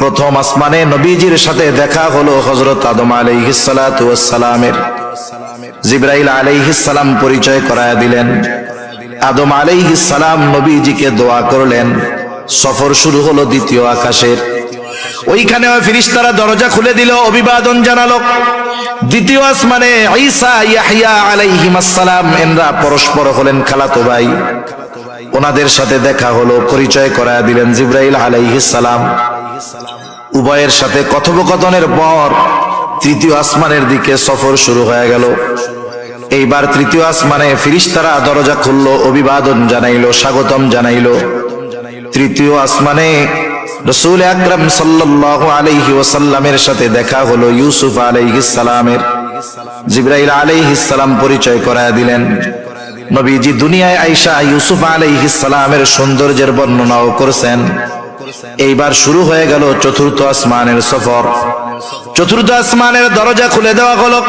প্রথম আসমানে নবীজির সাথে দেখা হলো হযরত আদম আলাইহিস সালাতু ওয়াস সালামের। জিবরাইল আলাইহিস সালাম পরিচয় করায়া দিলেন। আদম আলাইহিস সালাম নবীজিকে দোয়া করলেন। সফর শুরু হলো দ্বিতীয় আকাশের। ওইখানে ফেরেশতারা দরজা খুলে দিল, অভিবাদন জানালো। দ্বিতীয় আসমানে ঈসা ইয়াহইয়া আলাইহিস সালাম এনরা পরস্পর হলেন খালাতো ভাই। ওনাদের সাথে দেখা হলো, পরিচয় করায়া দিলেন জিবরাইল আলাইহিস সালাম। উভয়ের সাথে কথোপকথনের পর তৃতীয় আসমানের দিকে সফর শুরু হয়ে গেল। এইবার তৃতীয় আসমানে ফেরেশতারা দরজা খুললো, অভিবাদন জানাইলো, স্বাগতম জানাইলো। তৃতীয় আসমানে রাসূল আকরাম সাল্লাল্লাহু আলাইহি ওয়াসাল্লামের সাথে দেখা হলো ইউসুফ আলাইহিস সালামের। জিবরাইল আলাইহিস সালাম পরিচয় করায়া দিলেন। নবীজি দুনিয়ায় আয়েশা ইউসুফ আলাইহিস সালামের সৌন্দর্যের বর্ণনাও করেছেন। এইবার শুরু হয়ে গেল চতুর্থ আসমানের সফর। চতুর্থ আসমানের দরজা খুলে দেওয়া হলো,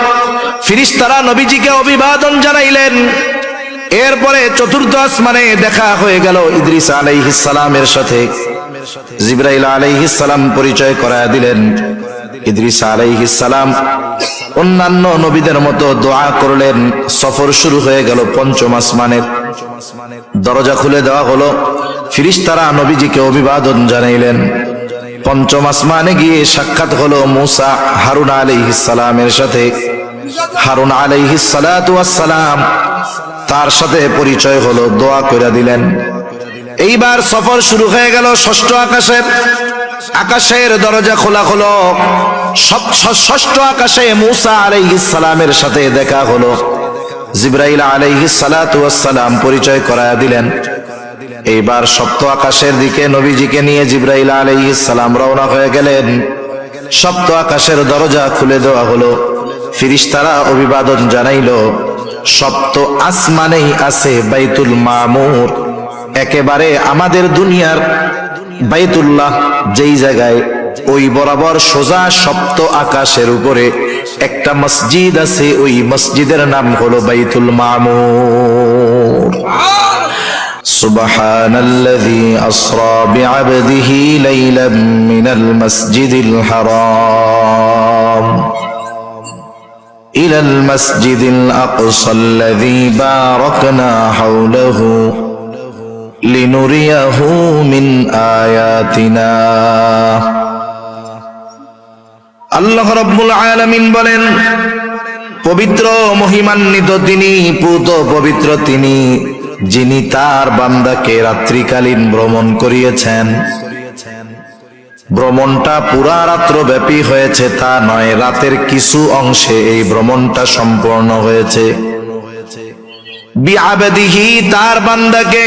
ফেরেশতারা নবীজিকে অভিবাদন জানাইলেন। এরপরে চতুর্থ আসমানে দেখা হয়ে গেল ইদ্রিস আলাইহিস সালামের সাথে। জিবরাইল আলাইহিস সালাম পরিচয় করায়া দিলেন। ইদ্রিস আলাইহিস সালাম অন্যান্য নবীদের মতো দোয়া করলেন। সফর শুরু হয়ে গেল পঞ্চম আসমানের। দরজা খুলে দেওয়া হলো, ফেরেশতারা নবীজিকে অভিবাদন জানাইলেন। পঞ্চম আসমানে গিয়ে সাক্ষাৎ হলো মুসা হারুন আলাইহিস সালামের সাথে। হারুন আলাইহিস সালাতু ওয়াস সালাম তার সাথে পরিচয় হলো, দোয়া কইরা দিলেন। এইবার সফর শুরু হয়ে গেল ষষ্ঠ আকাশের। আকাশের দরজা খোলা হলো। ষষ্ঠ আকাশে মুসা আলাইহিস সালামের সাথে দেখা হলো। জিবরাইল আলাইহিস সালাতু ওয়াস সালাম পরিচয় করায়া দিলেন। এইবার সপ্ত আকাশের দিকে নবীজিকে নিয়ে জিবরাইল আলাইহিস সালাম রওনা হয়ে গেলেন। সপ্ত আকাশের দরজা খুলে দেওয়া হলো, ফেরেশতারা অভিবাদন জানাইলো। সপ্ত আসমানেই আছে বাইতুল মামুর, একেবারে আমাদের দুনিয়ার বাইতুল্লাহ যেই জায়গায়, ওই বরাবর সোজা সপ্ত আকাশের উপরে একটা মসজিদ আছে। ওই মসজিদের নাম হলো বাইতুল মামুর। সুবহানাল্লাযী আসরা বিআবদিহি লাইলাম মিনাল মাসজিদিল হারাম ইলাল মাসজিদিল আকসাল্লাযী বারাকনা হাওলাহু লিনুরিয়াহু মিন আয়াতিনা। আল্লাহ রাব্বুল আলামিন বলেন, পবিত্র মহিমান্বিত তিনি, পুত পবিত্র তিনি, যিনি তার বান্দাকে রাত্রিকালীন ভ্রমণ করিয়েছেন। ভ্রমণটা পুরা রাত্র ব্যাপী হয়েছে তা নয়, রাতের কিছু অংশে এই ভ্রমণটা সম্পূর্ণ হয়েছে। বিআবদিহি তার বান্দাকে।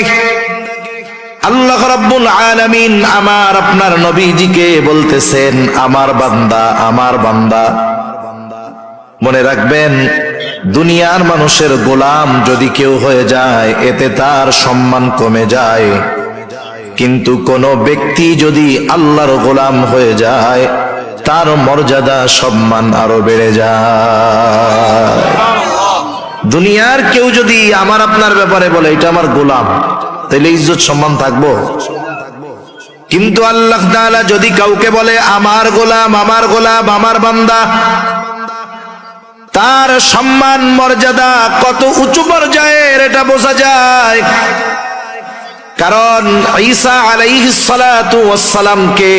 আল্লাহ রাব্বুল আলামিন আমার আপনার নবীজিকে বলতেছেন আমার বান্দা, আমার বান্দা। মনে রাখবেন, দুনিয়ার মানুষের গোলাম যদি কেউ হয়ে যায় এতে তার সম্মান কমে যায়, কিন্তু কোন ব্যক্তি যদি আল্লাহর গোলাম হয়ে যায় তার মর্যাদা সম্মান আরো বেড়ে যায়। দুনিয়ার কেউ যদি আমার আপনার ব্যাপারে বলে এটা আমার গোলাম, তাহলে ইজ্জত সম্মান থাকবো। কিন্তু আল্লাহ তাআলা যদি কাউকে বলে আমার গোলাম, আমার গোলাম, আমার বান্দা, তার সম্মান মর্যাদা কত উঁচু পর্যায়ের এটা বোঝা যায়। কারণ ঈসা আলাইহিস সালাতু ওয়াস সালামকে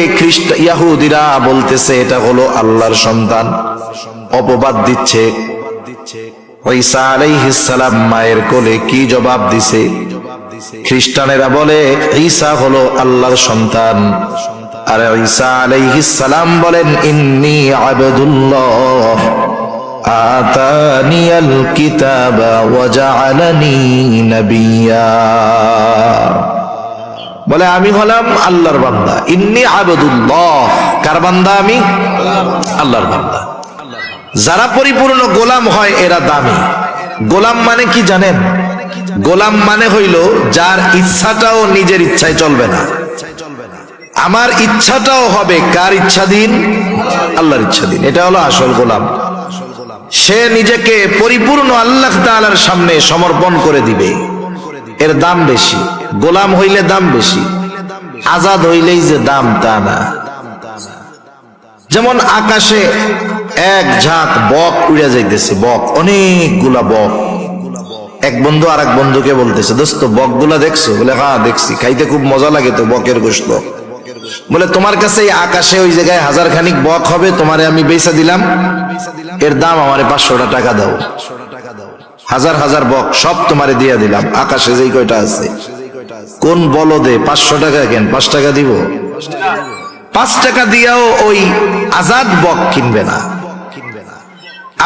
ইহুদিরা বলতেছে এটা হলো আল্লাহর সন্তান, অপবাদ দিচ্ছে। ঈসা আলাইহিস সালাম মায়ের কোলে কি জবাব দিছে? খ্রিস্টানেরা বলে ঈসা হলো আল্লাহর সন্তান, আর ঈসা আলাইহিস সালাম বলেন ইন্নী আবদুল্লাহ আতানিয়াল কিতাবা ওয়া জাআলানি নাবিয়্যা। বলে আমি হলাম আল্লাহর বান্দা। ইন্নী আবদুল্লাহ, কার বান্দা? আমি আল্লাহর বান্দা। যারা পরিপূর্ণ গোলাম হয় এরা দামি। গোলাম মানে কি জানেন? গোলাম মানে হইল যার ইচ্ছাটাও নিজের ইচ্ছায় চলবে না, আমার ইচ্ছাটাও হবে কার ইচ্ছাধীন? আল্লাহর ইচ্ছাধীন। এটা হলো আসল গোলাম। সে নিজেকে পরিপূর্ণ আল্লাহ তাআলার সামনে সমর্পণ করে দিবে, এর দাম বেশি। গোলাম হইলে দাম বেশি, আজাদ হইলেই যে দাম তা না। যেমন আকাশে এক ঝাঁক বক উড়ে যাইতেছে, বক, অনেকগুলা বক। এক বন্ধু আর এক বন্ধুকে বলতেছে, দোস্ত বকগুলা দেখছো? বলে হ্যাঁ দেখছি, খাইতে খুব মজা লাগে তো বকের গোশত। বলে তোমার কাছে এই আকাশে ওই জায়গায় 1000 খানিক বক হবে, তোমারে আমি বেচা দিলাম, এর দাম আমারে 500 টাকা দাও। 1000 বক সব তোমারে দিয়ে দিলাম, আকাশে যেই কয়টা আছে। কোন বলদে 500 টাকা কেন, 5 টাকা দিব? 5 টাকা দিয়াও ওই আজাদ বক কিনবে না।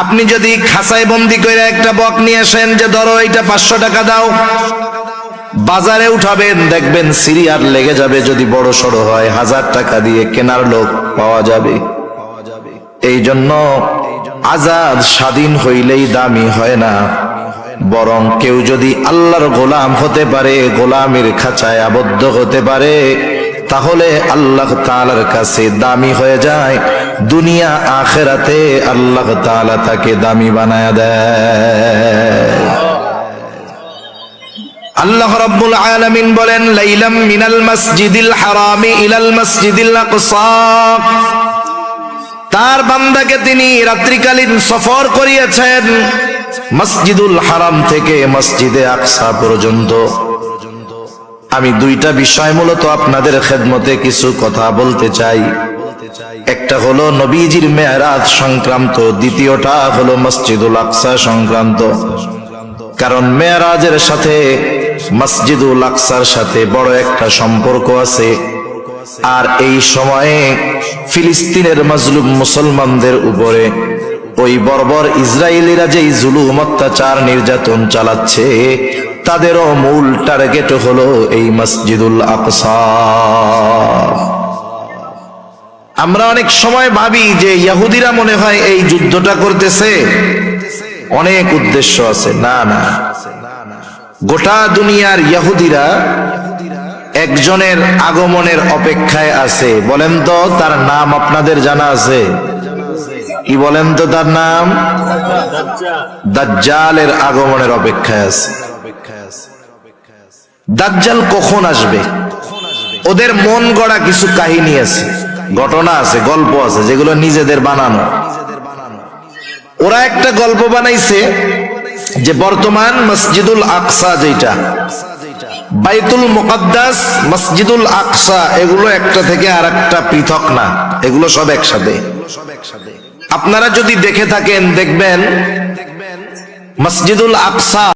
আপনি যদি খাঁচায় বন্দি করে একটা বক নিয়ে আসেন, যে ধরো এটা 500 টাকা দাও, বাজারে উঠাবেন, দেখবেন সিরিয়ার লেগে যাবে। যদি বড় সড়ো হয় 1000 টাকা দিয়ে কেনার লোক পাওয়া যাবে। এই জন্য আজাদ স্বাধীন হইলেই দামি হয় না, বরং কেউ যদি আল্লাহর গোলাম হতে পারে, গোলামের খাঁচায় আবদ্ধ হতে পারে, তাহলে আল্লাহ তাআলার কাছে দামি হয়ে যায়। দুনিয়া আখিরাতে আল্লাহ তাআলা তাকে দামি বানায়া দেয়। আল্লাহ রাব্বুল আলামিন বলেন, লাইলাম মিনাল মাসজিদিল হারামি ইলাল মাসজিদিল আকসা। তার বান্দাকে তিনি রাত্রিকালীন সফর করিয়েছেন মসজিদুল হারাম থেকে মসজিদে আকসা পর্যন্ত। আমি দুইটা বিষয় মূলত আপনাদের খেদমতে কিছু কথা বলতে চাই। একটা হলো নবীজির মেরাজ সংক্রান্ত, দ্বিতীয়টা হলো মসজিদুল আকসা সংক্রান্ত। কারণ মেরাজের সাথে মসজিদুল আকসার সাথে বড় একটা সম্পর্ক আছে। আর এই সময়ে ফিলিস্তিনের মাজলুম মুসলমানদের উপরে ওই বর্বর ইসরায়েলিরা যেই জুলুম, অত্যাচার, নির্যাতন চালাচ্ছে, তাদেরও মূল টার্গেট হলো এই মসজিদুল আকসা। আমরা অনেক সময় ভাবি যে ইহুদিরা মনে হয় এই যুদ্ধটা করতেছে, অনেক উদ্দেশ্য আছে। না না, গোটা দুনিয়ার ইহুদিরা একজনের আগমনের অপেক্ষায় আছে। বলেন তো তার নাম আপনাদের জানা আছে? কি বলেন তো তার নাম? দাজ্জালের আগমনের অপেক্ষায় আছে। দাজ্জাল কখন আসবে? ওদের মন গড়া কিছু কাহিনী আছে, ঘটনা আছে, গল্প আছে, যেগুলো নিজেদের বানানো। ওরা একটা গল্প বানাইছে যে বর্তমান মসজিদুল আকসা, যেটা বাইতুল মুকদ্দাস, মসজিদুল আকসা, এগুলো একটা থেকে আর একটা পৃথক না, এগুলো সব একসাথে। আপনারা যদি দেখে থাকেন দেখবেন মসজিদুল আকসা